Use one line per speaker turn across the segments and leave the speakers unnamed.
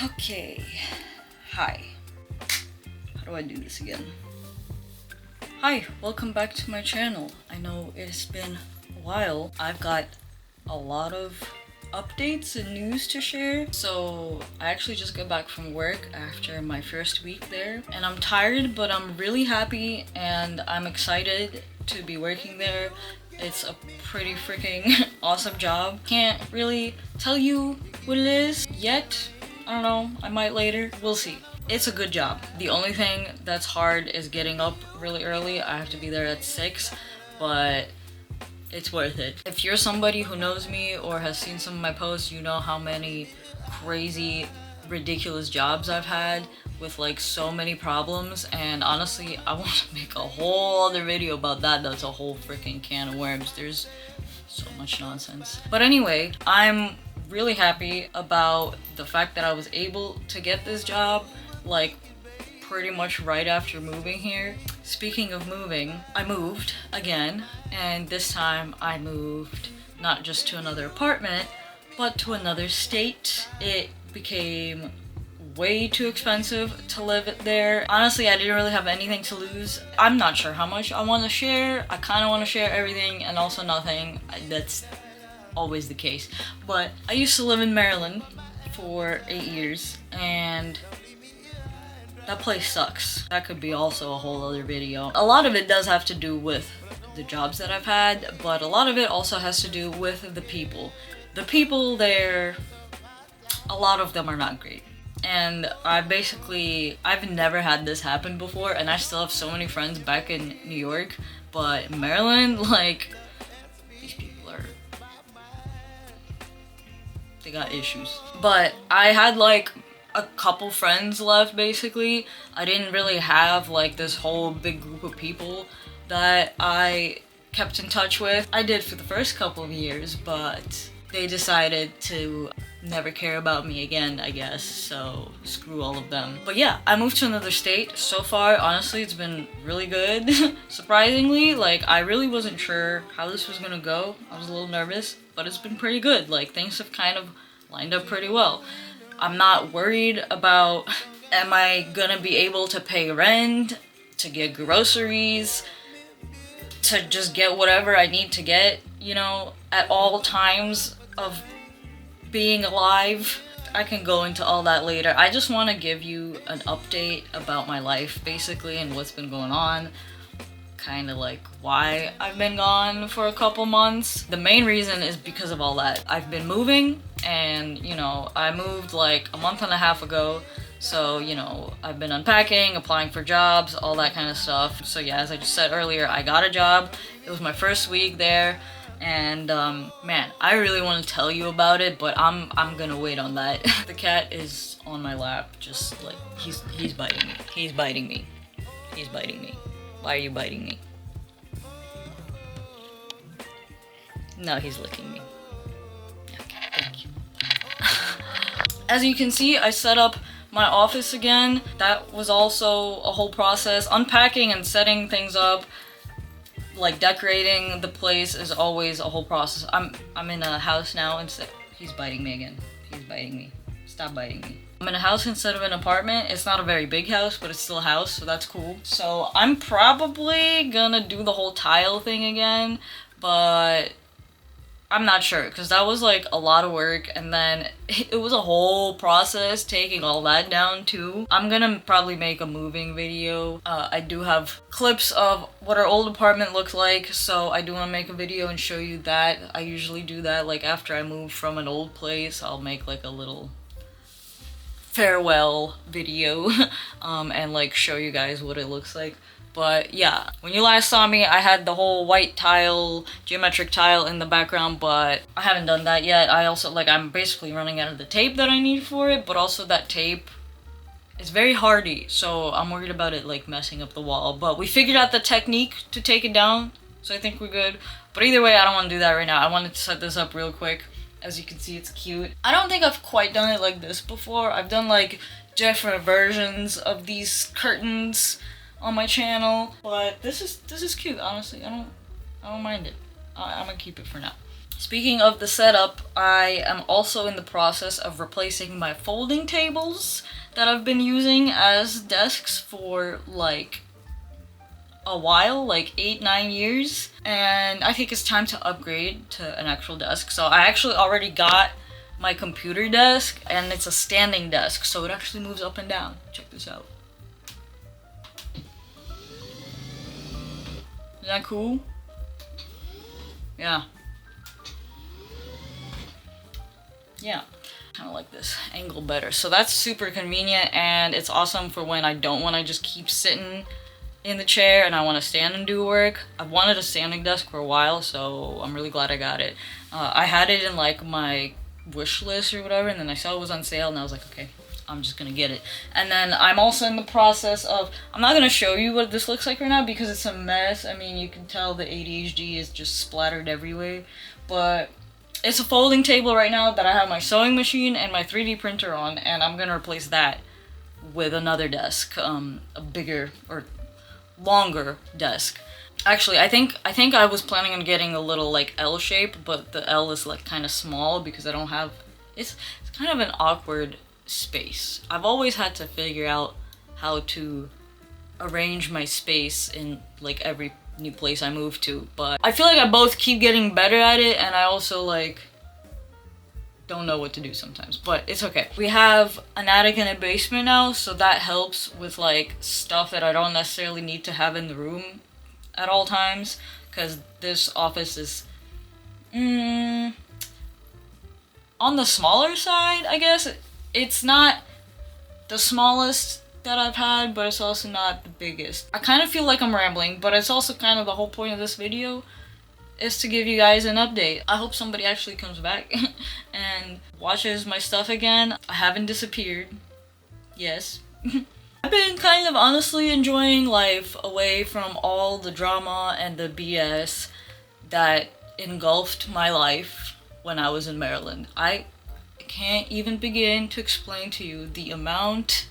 Okay, hi. How do I do this again? Hi, welcome back to my channel. I know it's been a while. I've got a lot of updates and news to share. So I actually just got back from work after my first week there. And I'm tired, but I'm really happy and I'm excited to be working there. It's a pretty freaking awesome job. Can't really tell you what it is yet. I don't know, I might later. We'll see. It's a good job. The only thing that's hard is getting up really early. I have to be there at 6, but it's worth it. If you're somebody who knows me or has seen some of my posts, you know how many crazy, ridiculous jobs I've had with like so many problems, and honestly, I want to make a whole other video about that. That's a whole freaking can of worms. There's so much nonsense. But anyway, I'm really happy about the fact that I was able to get this job like pretty much right after moving here. Speaking of moving, I moved again, and this time I moved not just to another apartment, but to another state. It became way too expensive to live there. Honestly, I didn't really have anything to lose. I'm not sure how much I want to share. I kind of want to share everything and also nothing. That's always the case. But I used to live in Maryland for 8 years, and that place sucks. That could be also a whole other video. A lot of it does have to do with the jobs that I've had, but a lot of it also has to do with the people. The people there, a lot of them are not great. And I've never had this happen before, and I still have so many friends back in New York, but Maryland, like, these people are, they got issues. But I had like a couple friends left basically. I didn't really have like this whole big group of people that I kept in touch with. I did for the first couple of years, but they decided to never care about me again, I guess, so screw all of them. But yeah, I moved to another state. So far, honestly, it's been really good. Surprisingly, like, I really wasn't sure how this was gonna go. I was a little nervous, but it's been pretty good. Like, things have kind of lined up pretty well. I'm not worried about, am I gonna be able to pay rent, to get groceries, to just get whatever I need to get, you know, at all times of being alive. I can go into all that later. I just want to give you an update about my life basically and what's been going on. Kind of like why I've been gone for a couple months. The main reason is because of all that. I've been moving, and you know, I moved like a month and a half ago. So, you know, I've been unpacking, applying for jobs, all that kind of stuff. So yeah, as I just said earlier, I got a job. It was my first week there. And man, I really want to tell you about it, but I'm gonna wait on that. The cat is on my lap, just like he's biting me. He's biting me. He's biting me. Why are you biting me? No, he's licking me. Okay, thank you. As you can see, I set up my office again. That was also a whole process. Unpacking and setting things up, like decorating the place, is always a whole process. I'm in a house now instead. He's biting me again. He's biting me. Stop biting me. I'm in a house instead of an apartment. It's not a very big house, but it's still a house, so that's cool. So I'm probably gonna do the whole tile thing again, but I'm not sure, because that was like a lot of work, and then it was a whole process taking all that down too. I'm gonna probably make a moving video. I do have clips of what our old apartment looked like, so I do want to make a video and show you that. I usually do that like after I move from an old place. I'll make like a little farewell video and like show you guys what it looks like. But yeah, when you last saw me, I had the whole white tile, geometric tile in the background, but I haven't done that yet. I also, like, I'm basically running out of the tape that I need for it, but also that tape is very hardy, so I'm worried about it, like, messing up the wall. But we figured out the technique to take it down, so I think we're good. But either way, I don't want to do that right now. I wanted to set this up real quick. As you can see, it's cute. I don't think I've quite done it like this before. I've done, like, different versions of these curtains on my channel, but this is cute, honestly. I don't mind it. I'm gonna keep it for now. Speaking of the setup, I am also in the process of replacing my folding tables that I've been using as desks for like a while, like 8-9 years, and I think it's time to upgrade to an actual desk. So I actually already got my computer desk, and it's a standing desk, so it actually moves up and down. Check this out. Isn't that cool? Yeah. Yeah. Kind of like this angle better. So that's super convenient, and it's awesome for when I don't want to just keep sitting in the chair and I want to stand and do work. I've wanted a standing desk for a while, so I'm really glad I got it. I had it in like my wish list or whatever, and then I saw it was on sale and I was like, okay, I'm just gonna get it. And then I'm also in the process of, I'm not gonna show you what this looks like right now because it's a mess. I mean, you can tell the ADHD is just splattered everywhere, but it's a folding table right now that I have my sewing machine and my 3D printer on, and I'm gonna replace that with another desk, a bigger or longer desk. Actually, I think I was planning on getting a little like L shape, but the L is like kind of small because I don't have, it's kind of an awkward space. I've always had to figure out how to arrange my space in like every new place I move to, but I feel like I both keep getting better at it, and I also like don't know what to do sometimes, but it's okay. We have an attic and a basement now, so that helps with like stuff that I don't necessarily need to have in the room at all times, because this office is on the smaller side, I guess. It's not the smallest that I've had, but it's also not the biggest. I kind of feel like I'm rambling, but it's also kind of the whole point of this video is to give you guys an update. I hope somebody actually comes back and watches my stuff again. I haven't disappeared. Yes. I've been kind of honestly enjoying life away from all the drama and the BS that engulfed my life when I was in Maryland. I can't even begin to explain to you the amount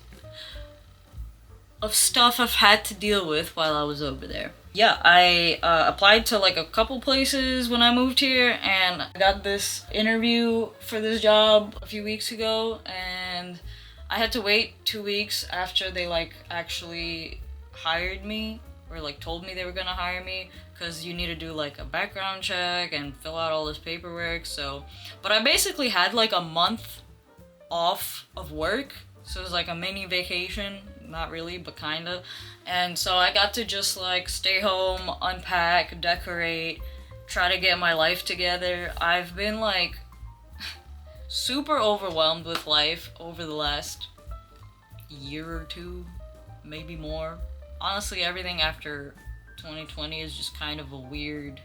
of stuff I've had to deal with while I was over there. Yeah, I applied to like a couple places when I moved here, and I got this interview for this job a few weeks ago, and I had to wait 2 weeks after they like actually hired me, or like told me they were gonna hire me, because you need to do like a background check and fill out all this paperwork. So, but I basically had like a month off of work, so it was like a mini vacation. Not really, but kinda. And so I got to just like stay home, unpack, decorate, try to get my life together. I've been like super overwhelmed with life over the last year or two, maybe more. Honestly, everything after 2020 is just kind of a weird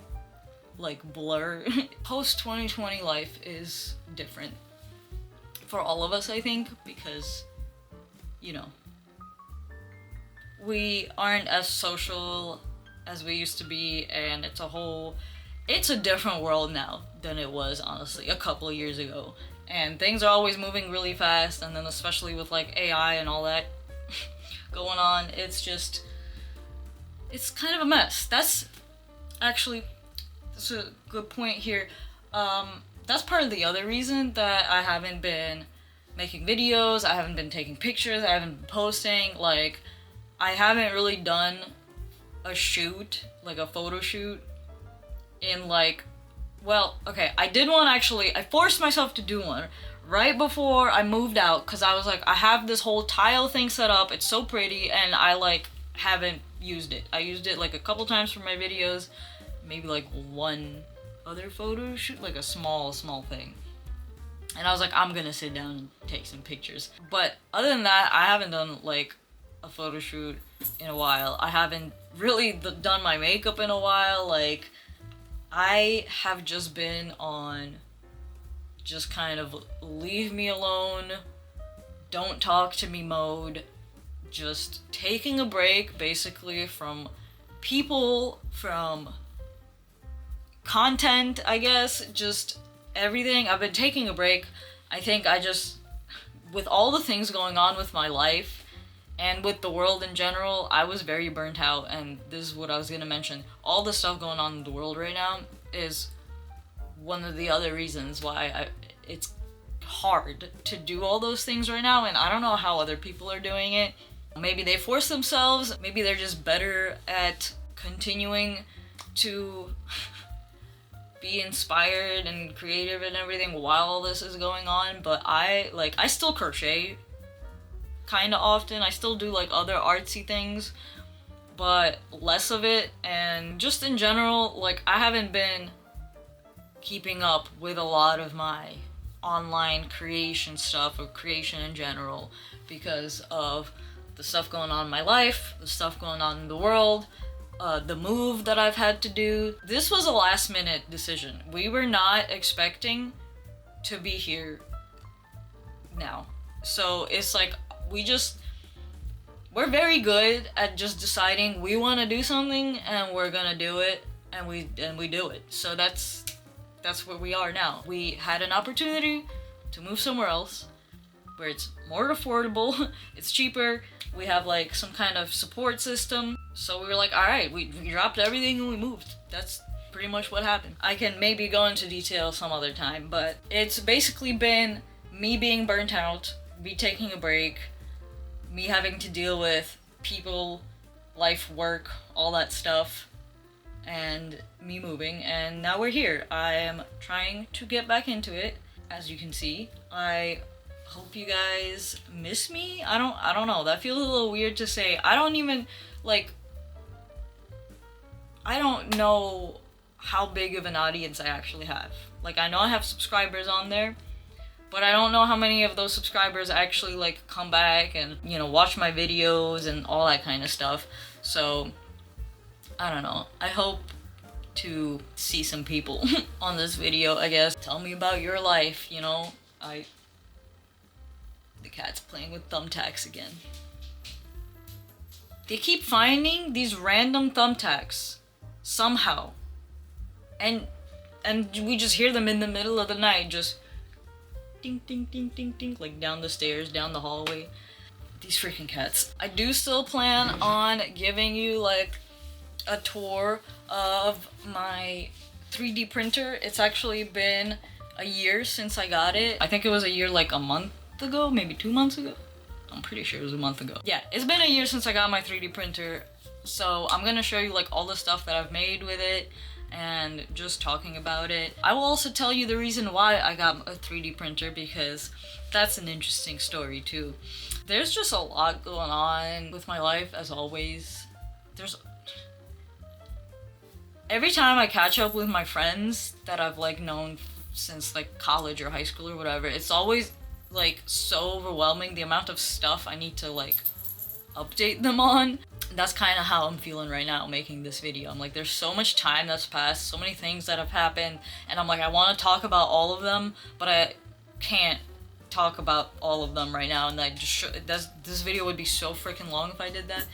like blur. Post 2020 life is different for all of us, I think, because, you know, we aren't as social as we used to be, and it's a different world now than it was, honestly, a couple of years ago. And things are always moving really fast, and then especially with like AI and all that going on, it's kind of a mess. That's a good point here. That's part of the other reason that I haven't been making videos, I haven't been taking pictures, I haven't been posting. Like, I haven't really done a shoot, like a photo shoot, in like, well, okay, I did one actually. I forced myself to do one right before I moved out, because I was like, I have this whole tile thing set up, it's so pretty, and I like haven't used it. I used it like a couple times for my videos, maybe like one other photo shoot, like a small thing. And I was like, I'm gonna sit down and take some pictures. But other than that, I haven't done like a photo shoot in a while. I haven't really done my makeup in a while. Like, I have just been on just kind of leave me alone, don't talk to me mode, just taking a break basically from people, from content, I guess, just everything. I've been taking a break. I think with all the things going on with my life and with the world in general, I was very burnt out, and this is what I was gonna mention. All the stuff going on in the world right now is one of the other reasons why it's hard to do all those things right now, and I don't know how other people are doing it. Maybe they force themselves, maybe they're just better at continuing to be inspired and creative and everything while all this is going on. But I still crochet kind of often. I still do like other artsy things, but less of it. And just in general, like, I haven't been keeping up with a lot of my online creation stuff, or creation in general, because of the stuff going on in my life, the stuff going on in the world, the move that I've had to do. This was a last minute decision. We were not expecting to be here now. So it's like, we're very good at just deciding we want to do something and we're gonna do it, and we do it. So that's where we are now. We had an opportunity to move somewhere else where it's more affordable, it's cheaper, we have like some kind of support system. So we were like, all right, we dropped everything and we moved. That's pretty much what happened. I can maybe go into detail some other time, but it's basically been me being burnt out, me taking a break, me having to deal with people, life, work, all that stuff, and me moving, and now we're here. I am trying to get back into it, as you can see. I hope you guys miss me. I don't know, that feels a little weird to say. I don't even, like, I don't know how big of an audience I actually have. Like, I know I have subscribers on there, but I don't know how many of those subscribers actually like come back and, you know, watch my videos and all that kind of stuff. So I don't know. I hope to see some people on this video, I guess. Tell me about your life, you know. The cat's playing with thumbtacks again. They keep finding these random thumbtacks somehow. And we just hear them in the middle of the night, just ding, ding, ding, ding, ding, like down the stairs, down the hallway. These freaking cats. I do still plan on giving you like a tour of my 3D printer. It's actually been a year since I got it. I think it was a year like a month ago, maybe 2 months ago. I'm pretty sure it was a month ago. Yeah, it's been a year since I got my 3D printer. So I'm gonna show you like all the stuff that I've made with it and just talking about it. I will also tell you the reason why I got a 3D printer, because that's an interesting story too. There's just a lot going on with my life, as always. Every time I catch up with my friends that I've like known since like college or high school or whatever, it's always like so overwhelming, the amount of stuff I need to like update them on. That's kind of how I'm feeling right now making this video. I'm like, there's so much time that's passed, so many things that have happened, and I'm like, I want to talk about all of them, but I can't talk about all of them right now, and I just this video would be so freaking long if I did that.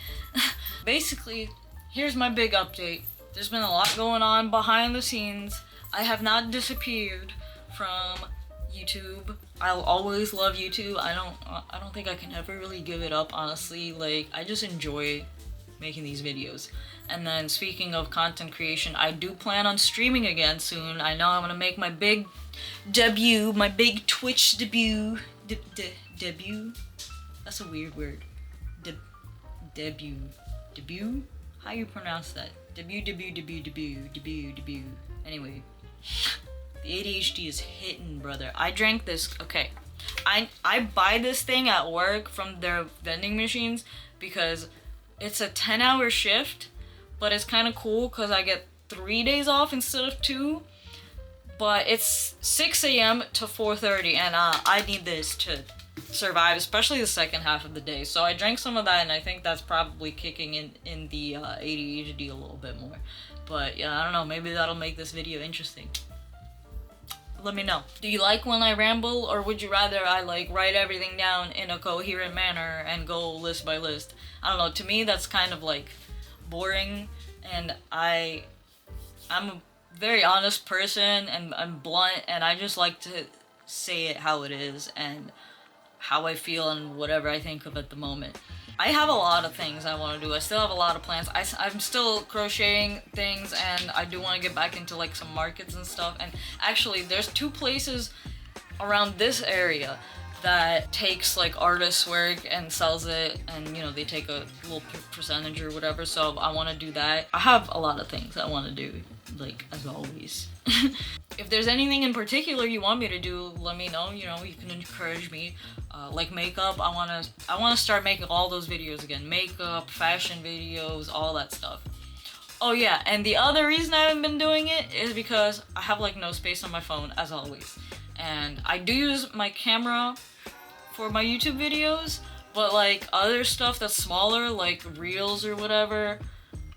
Basically, here's my big update. There's been a lot going on behind the scenes. I have not disappeared from YouTube. I'll always love YouTube. I don't think I can ever really give it up, honestly. Like, I just enjoy making these videos. And then speaking of content creation, I do plan on streaming again soon. I know I'm gonna make my big debut, my big Twitch debut. Debut? That's a weird word. Debut. Debut? How you pronounce that? Debut. Anyway. The ADHD is hitting, brother. I drank this, okay. I buy this thing at work from their vending machines because it's a 10-hour shift, but it's kind of cool because I get 3 days off instead of 2. But it's 6 a.m. to 4:30, and I need this to survive, especially the second half of the day. So I drank some of that, and I think that's probably kicking in the ADHD a little bit more. But yeah, I don't know, maybe that'll make this video interesting. Let me know. Do you like when I ramble, or would you rather I like write everything down in a coherent manner and go list by list? I don't know, to me that's kind of like boring, and I'm a very honest person, and I'm blunt, and I just like to say it how it is and how I feel and whatever I think of at the moment. I have a lot of things I want to do. I still have a lot of plans. I'm still crocheting things, and I do want to get back into like some markets and stuff. And actually, there's 2 places around this area that takes like artists' work and sells it, and you know, they take a little percentage or whatever. So I want to do that. I have a lot of things I want to do, like as always. If there's anything in particular you want me to do, let me know. You know, you can encourage me. Like makeup, I wanna start making all those videos again. Makeup, fashion videos, all that stuff. Oh yeah, and the other reason I haven't been doing it is because I have like no space on my phone, as always. And I do use my camera for my YouTube videos, but like other stuff that's smaller, like reels or whatever,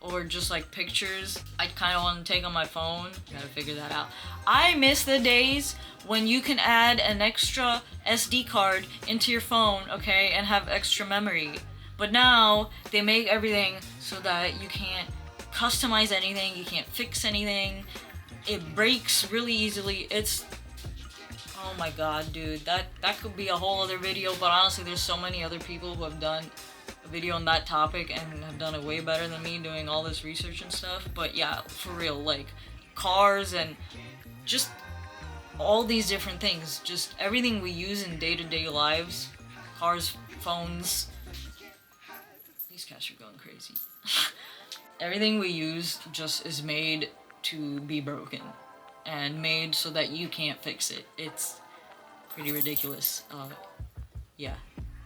or just like pictures, I kind of want to take on my phone. Gotta figure that out. I miss the days when you can add an extra SD card into your phone, okay, and have extra memory. But now they make everything so that you can't customize anything, you can't fix anything. It breaks really easily. It's, oh my god, dude, that could be a whole other video, but honestly, there's so many other people who have done a video on that topic and have done it way better than me doing all this research and stuff. But yeah, for real, like cars and just all these different things, just everything we use in day-to-day lives, cars, phones, these cats are going crazy. Everything we use just is made to be broken and made so that you can't fix it. It's pretty ridiculous. Yeah,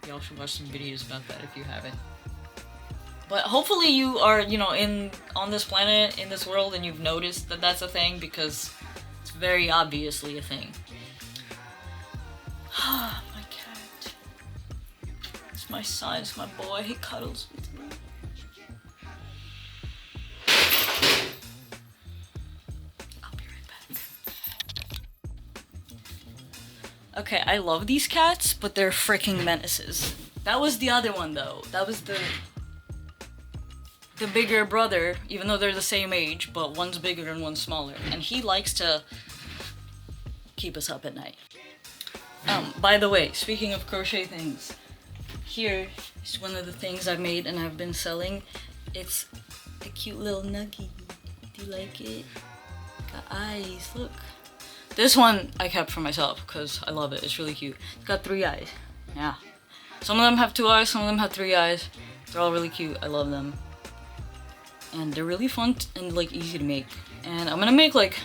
y'all should watch some videos about that if you haven't. But hopefully you are, you know, on this planet, in this world, and you've noticed that that's a thing, because it's very obviously a thing. Ah, my cat. It's my son, it's my boy, he cuddles with me. I'll be right back. Okay, I love these cats, but they're freaking menaces. That was the other one though. That was the bigger brother, even though they're the same age, but one's bigger and one's smaller. And he likes to keep us up at night. By the way, speaking of crochet things, here is one of the things I've made and I've been selling. It's a cute little nuggie. Do you like it? Got eyes, look. This one I kept for myself because I love it. It's really cute. It's got 3 eyes. Yeah. Some of them have 2 eyes, some of them have 3 eyes. They're all really cute. I love them. And they're really fun and like easy to make. And I'm gonna make like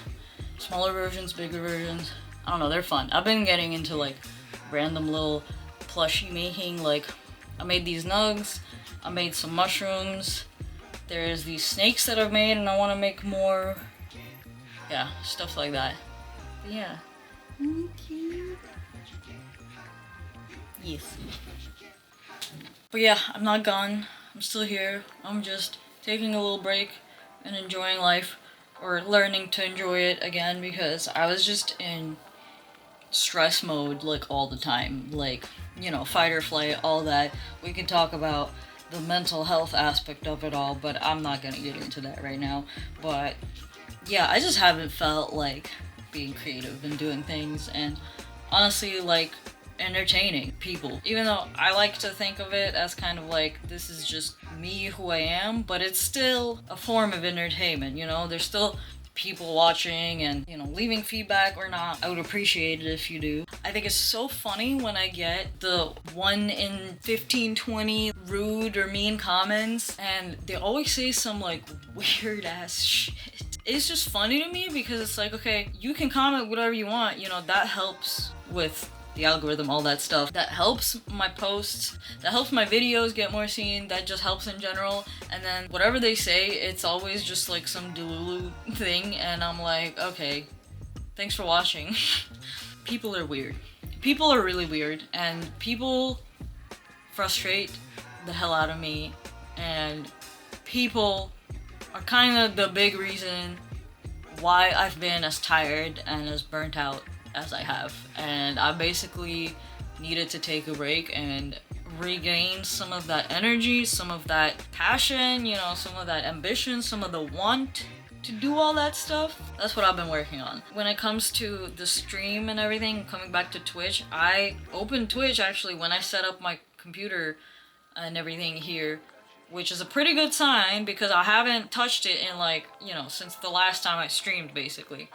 smaller versions, bigger versions. I don't know, they're fun. I've been getting into like random little plushie making. Like I made these nugs, I made some mushrooms. There's these snakes that I've made and I want to make more. Yeah, stuff like that. But yeah. Cute. Yes. But yeah, I'm not gone. I'm still here. I'm just taking a little break and enjoying life, or learning to enjoy it again, because I was just in stress mode like all the time, like, you know, fight or flight, all that. We can talk about the mental health aspect of it all, but I'm not gonna get into that right now. But yeah, I just haven't felt like being creative and doing things and honestly like entertaining people, even though I like to think of it as kind of like this is just me, who I am, but it's still a form of entertainment, you know. There's still people watching and, you know, leaving feedback or not. I would appreciate it if you do. I think it's so funny when I get the 1 in 15, 20 rude or mean comments, and they always say some like weird ass shit. It's just funny to me because it's like, okay, you can comment whatever you want, you know, that helps with the algorithm, all that stuff. That helps my posts, that helps my videos get more seen, that just helps in general. And then whatever they say, it's always just like some delulu thing, and I'm like, okay, thanks for watching. People are weird. People are really weird, and people frustrate the hell out of me, and people are kind of the big reason why I've been as tired and as burnt out as I have. And I basically needed to take a break and regain some of that energy, some of that passion, you know, some of that ambition, some of the want to do all that stuff. That's what I've been working on. When it comes to the stream and everything, coming back to Twitch, I opened Twitch actually when I set up my computer and everything here, which is a pretty good sign because I haven't touched it in like, you know, since the last time I streamed basically.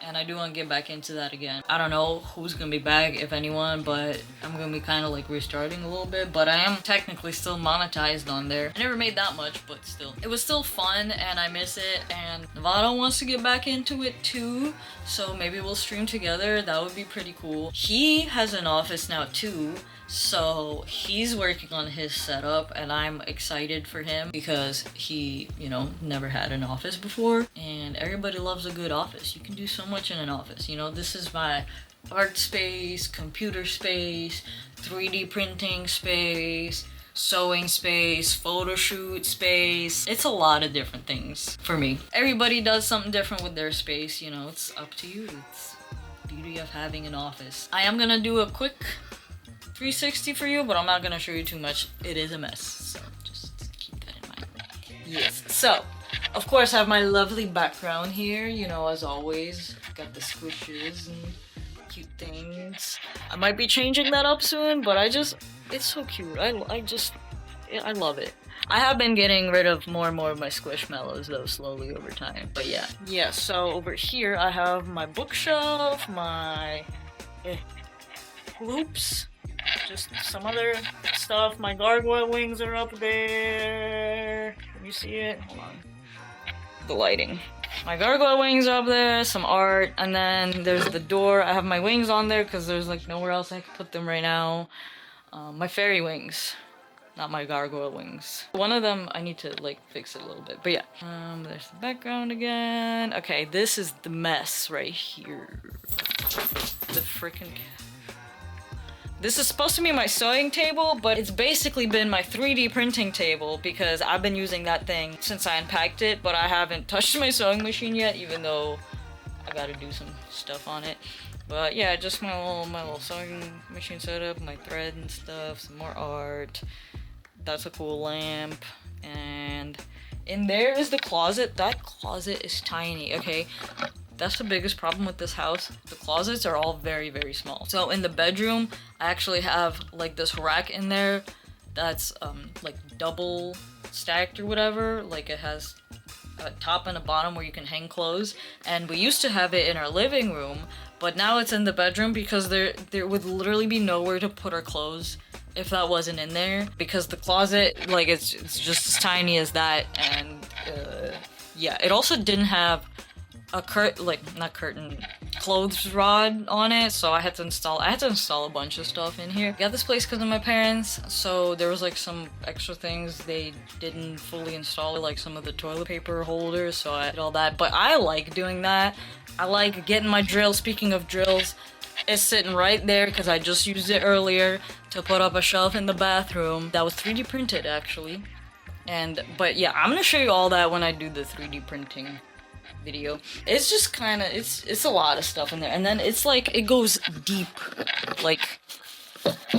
And I do want to get back into that again. I don't know who's gonna be back, if anyone, but I'm gonna be kind of like restarting a little bit. But I am technically still monetized on there. I never made that much, but still. It was still fun and I miss it. And Nevada wants to get back into it too. So maybe we'll stream together. That would be pretty cool. He has an office now too. So he's working on his setup and I'm excited for him because he, you know, never had an office before and everybody loves a good office. You can do so much in an office. You know, this is my art space, computer space, 3D printing space, sewing space, photo shoot space. It's a lot of different things for me. Everybody does something different with their space, you know, it's up to you. It's the beauty of having an office. I am gonna do a quick 360 for you, but I'm not gonna show you too much. It is a mess, so just keep that in mind. Yes, so of course I have my lovely background here, you know, as always. Got the squishes and cute things. I might be changing that up soon, but it's so cute. I love it. I have been getting rid of more and more of my squishmallows though, slowly over time. But yeah. Yeah, so over here I have my bookshelf, my loops, just some other stuff. My gargoyle wings are up there. Can you see it? Hold on. The lighting. My gargoyle wings are up there, some art, and then there's the door. I have my wings on there because there's like nowhere else I can put them right now. My fairy wings, not my gargoyle wings. One of them, I need to like fix it a little bit, but yeah. There's the background again. Okay, this is the mess right here. The freaking... This is supposed to be my sewing table, but it's basically been my 3D printing table because I've been using that thing since I unpacked it, but I haven't touched my sewing machine yet, even though I gotta do some stuff on it. But yeah, just my little sewing machine setup, my thread and stuff, some more art. That's a cool lamp. And in there is the closet. That closet is tiny, okay? That's the biggest problem with this house. The closets are all very, very small. So in the bedroom, I actually have like this rack in there that's like double stacked or whatever. Like it has a top and a bottom where you can hang clothes. And we used to have it in our living room, but now it's in the bedroom because there would literally be nowhere to put our clothes if that wasn't in there. Because the closet, like it's just as tiny as that. And yeah, it also didn't have a clothes rod on it, so I had to install a bunch of stuff in here. I got this place because of my parents, so there was like some extra things they didn't fully install, like some of the toilet paper holders, so I did all that. But I like doing that. I like getting my drill. Speaking of drills, it's sitting right there because I just used it earlier to put up a shelf in the bathroom that was 3D printed actually. But yeah, I'm gonna show you all that when I do the 3D printing video. It's just kind of, it's a lot of stuff in there, and then it's like it goes deep. Like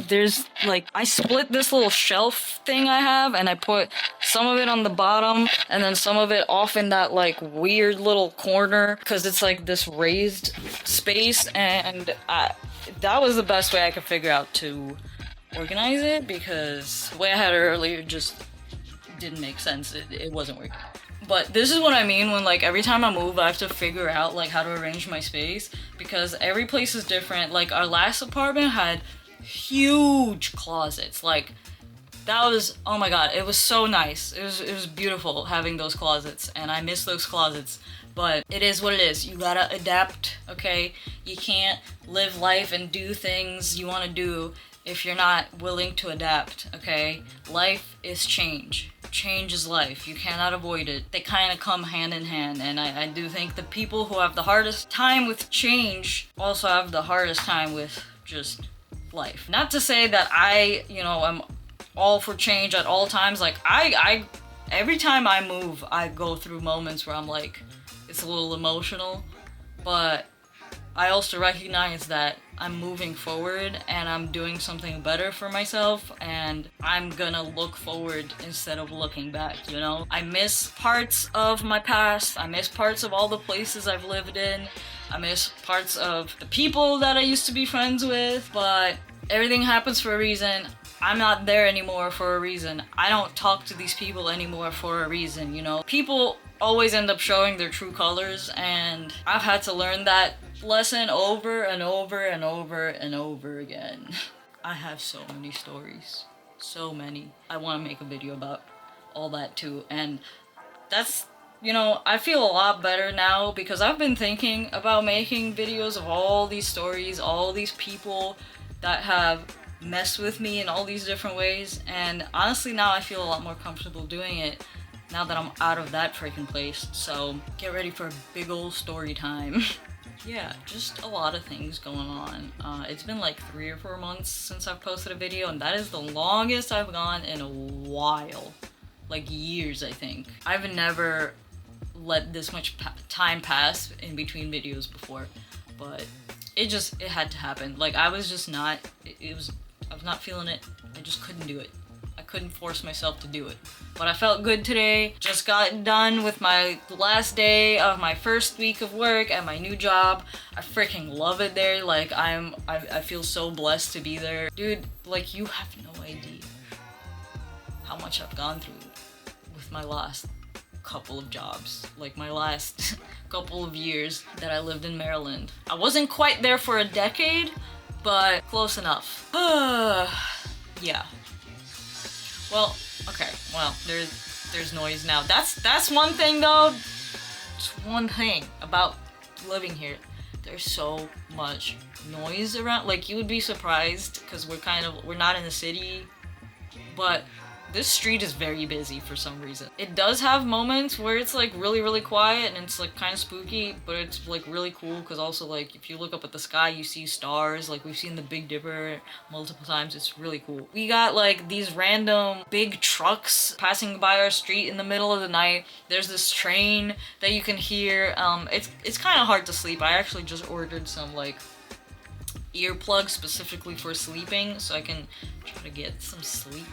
there's like, I split this little shelf thing I have and I put some of it on the bottom and then some of it off in that like weird little corner because it's like this raised space, and that was the best way I could figure out to organize it because the way I had it earlier just didn't make sense. It wasn't working. But this is what I mean when like every time I move I have to figure out like how to arrange my space because every place is different. Like our last apartment had huge closets. Like that was, oh my god, it was so nice. It was beautiful having those closets and I miss those closets. But it is what it is. You gotta adapt, okay? You can't live life and do things you want to do if you're not willing to adapt, okay? Life is change. Change is life. You cannot avoid it. They kind of come hand in hand, and I do think the people who have the hardest time with change also have the hardest time with just life. Not to say that I, you know, I'm all for change at all times. Like I every time I move, I go through moments where I'm like, it's a little emotional, but I also recognize that I'm moving forward and I'm doing something better for myself, and I'm gonna look forward instead of looking back, you know? I miss parts of my past. I miss parts of all the places I've lived in. I miss parts of the people that I used to be friends with, but everything happens for a reason. I'm not there anymore for a reason. I don't talk to these people anymore for a reason, you know? People always end up showing their true colors, and I've had to learn that lesson over and over and over and over again. I have so many stories. So many. I want to make a video about all that too, and that's, you know, I feel a lot better now because I've been thinking about making videos of all these stories, all these people that have messed with me in all these different ways, and honestly now I feel a lot more comfortable doing it now that I'm out of that freaking place. So get ready for a big old story time. Yeah, just a lot of things going on. It's been like 3 or 4 months since I've posted a video, and that is the longest I've gone in a while. Like years, I think. I've never let this much time pass in between videos before, but it had to happen. Like I was just not, I was not feeling it. I just couldn't do it. I couldn't force myself to do it. But I felt good today. Just got done with my last day of my first week of work at my new job. I freaking love it there. Like I feel so blessed to be there. Dude, like you have no idea how much I've gone through with my last couple of jobs. Like my last couple of years that I lived in Maryland. I wasn't quite there for a decade, but close enough. Yeah. Well, okay, well, there's noise now. That's one thing though. It's one thing about living here. There's so much noise around. Like you would be surprised because we're not in the city, but this street is very busy for some reason. It does have moments where it's like really, really quiet and it's like kind of spooky, but it's like really cool because also like if you look up at the sky, you see stars. Like we've seen the Big Dipper multiple times. It's really cool. We got like these random big trucks passing by our street in the middle of the night. There's this train that you can hear. It's kind of hard to sleep. I actually just ordered some like earplugs specifically for sleeping so I can try to get some sleep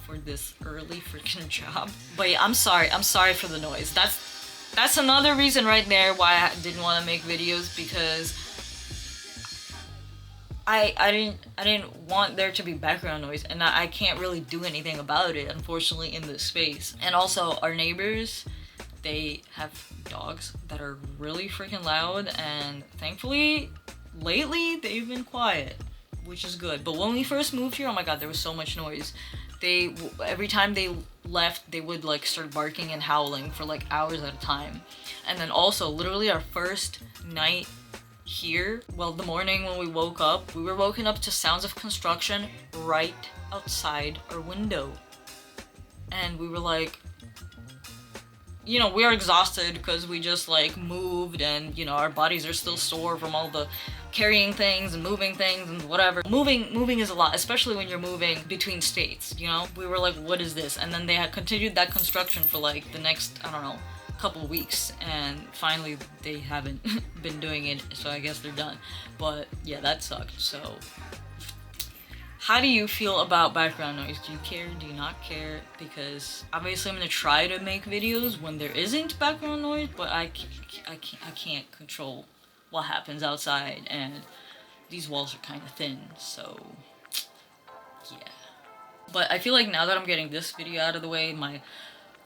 for this early freaking job. But yeah, I'm sorry for the noise. That's another reason right there why I didn't want to make videos, because I didn't want there to be background noise, and I can't really do anything about it, unfortunately, in this space. And also our neighbors, they have dogs that are really freaking loud, and thankfully lately they've been quiet, which is good. But when we first moved here, oh my god, there was so much noise. Every time they left, they would like start barking and howling for like hours at a time. And then also literally our first night here, well, the morning when we woke up, we were woken up to sounds of construction right outside our window. And we were like, you know, we are exhausted because we just like moved, and you know, our bodies are still sore from all the carrying things and moving things and whatever. Moving is a lot, especially when you're moving between states, you know? We were like, what is this? And then they had continued that construction for like the next, I don't know, couple of weeks, and finally they haven't been doing it, so I guess they're done. But yeah, that sucked. So how do you feel about background noise? Do you care? Do you not care? Because obviously I'm gonna try to make videos when there isn't background noise, but I can't control what happens outside, and these walls are kind of thin, so yeah. But I feel like now that I'm getting this video out of the way, my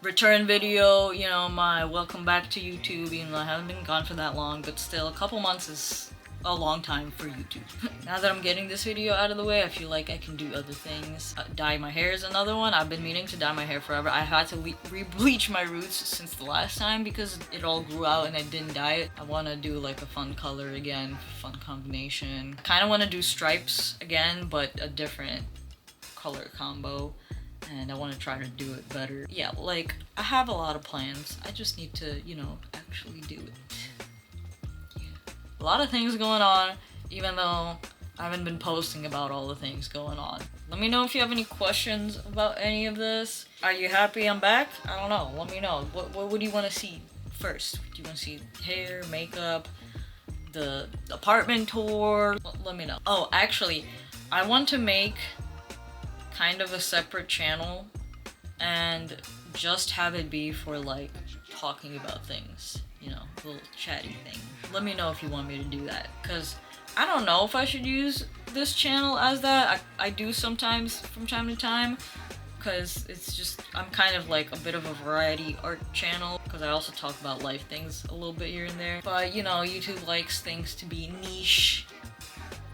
return video, you know, my welcome back to YouTube, even though I haven't been gone for that long, but still a couple months is a long time for YouTube. Now that I'm getting this video out of the way, I feel like I can do other things. Dye my hair is another one. I've been meaning to dye my hair forever. I had to re-bleach my roots since the last time because it all grew out and I didn't dye it. I want to do like a fun color again, fun combination. I kind of want to do stripes again, but a different color combo. And I want to try to do it better. Yeah, like, I have a lot of plans. I just need to, you know, actually do it. A lot of things going on, even though I haven't been posting about all the things going on. Let me know if you have any questions about any of this. Are you happy I'm back? I don't know. Let me know. What would you want to see first? Do you want to see hair, makeup, the apartment tour. Let me know. Oh, actually, I want to make kind of a separate channel and just have it be for like talking about things, you know, little chatty thing. Let me know if you want me to do that, because I don't know if I should use this channel as that. I do sometimes from time to time, because it's just, I'm kind of like a bit of a variety art channel, because I also talk about life things a little bit here and there. But you know, YouTube likes things to be niche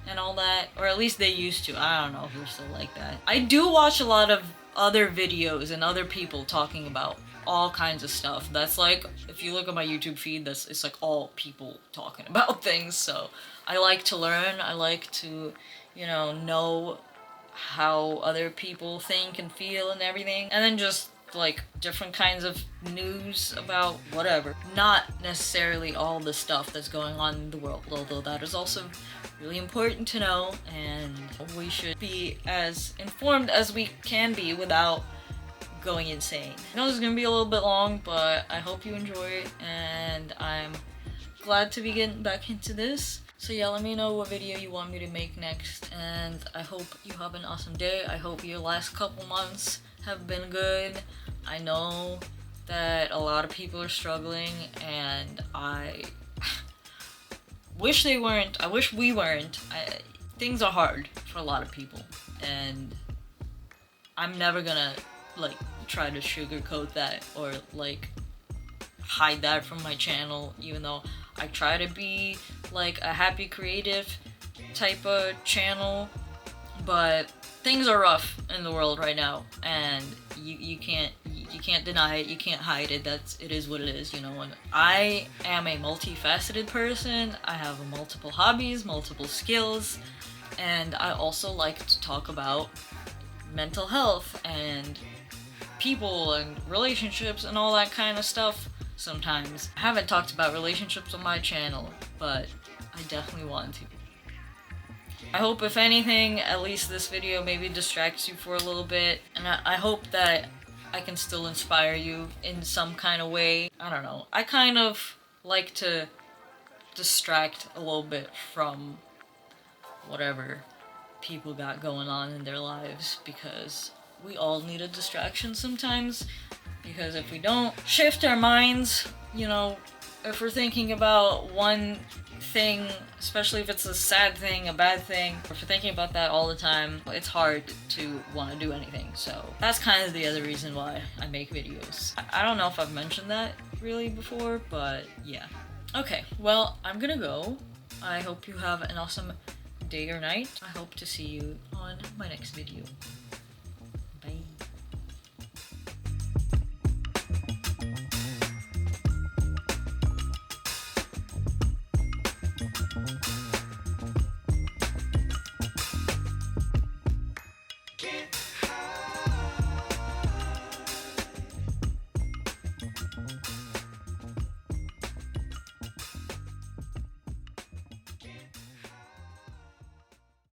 and all that, or at least they used to. I don't know if they're still like that. I do watch a lot of other videos and other people talking about all kinds of stuff. That's like, if you look at my YouTube feed, it's like all people talking about things. So I like to learn. I like to, you know how other people think and feel and everything. And then just like different kinds of news about whatever. Not necessarily all the stuff that's going on in the world, although that is also really important to know, and we should be as informed as we can be without going insane. I know this is gonna be a little bit long, but I hope you enjoy it, and I'm glad to be getting back into this. So yeah, let me know what video you want me to make next, and I hope you have an awesome day. I hope your last couple months have been good. I know that a lot of people are struggling, and I wish they weren't. I wish we weren't. Things are hard for a lot of people, and I'm never gonna like try to sugarcoat that or like hide that from my channel, even though I try to be like a happy creative type of channel. But things are rough in the world right now, and you can't deny it, you can't hide it. It is what it is, you know. And I am a multifaceted person. I have multiple hobbies, multiple skills, and I also like to talk about mental health and people and relationships and all that kind of stuff sometimes. I haven't talked about relationships on my channel, but I definitely want to. I hope, if anything, at least this video maybe distracts you for a little bit, and I hope that I can still inspire you in some kind of way. I don't know. I kind of like to distract a little bit from whatever people got going on in their lives, because we all need a distraction sometimes. Because if we don't shift our minds, you know, if we're thinking about one thing, especially if it's a sad thing, a bad thing, if you're thinking about that all the time, it's hard to want to do anything. So that's kind of the other reason why I make videos. I don't know if I've mentioned that really before, but yeah. Okay, well, I'm gonna go. I hope you have an awesome day or night. I hope to see you on my next video.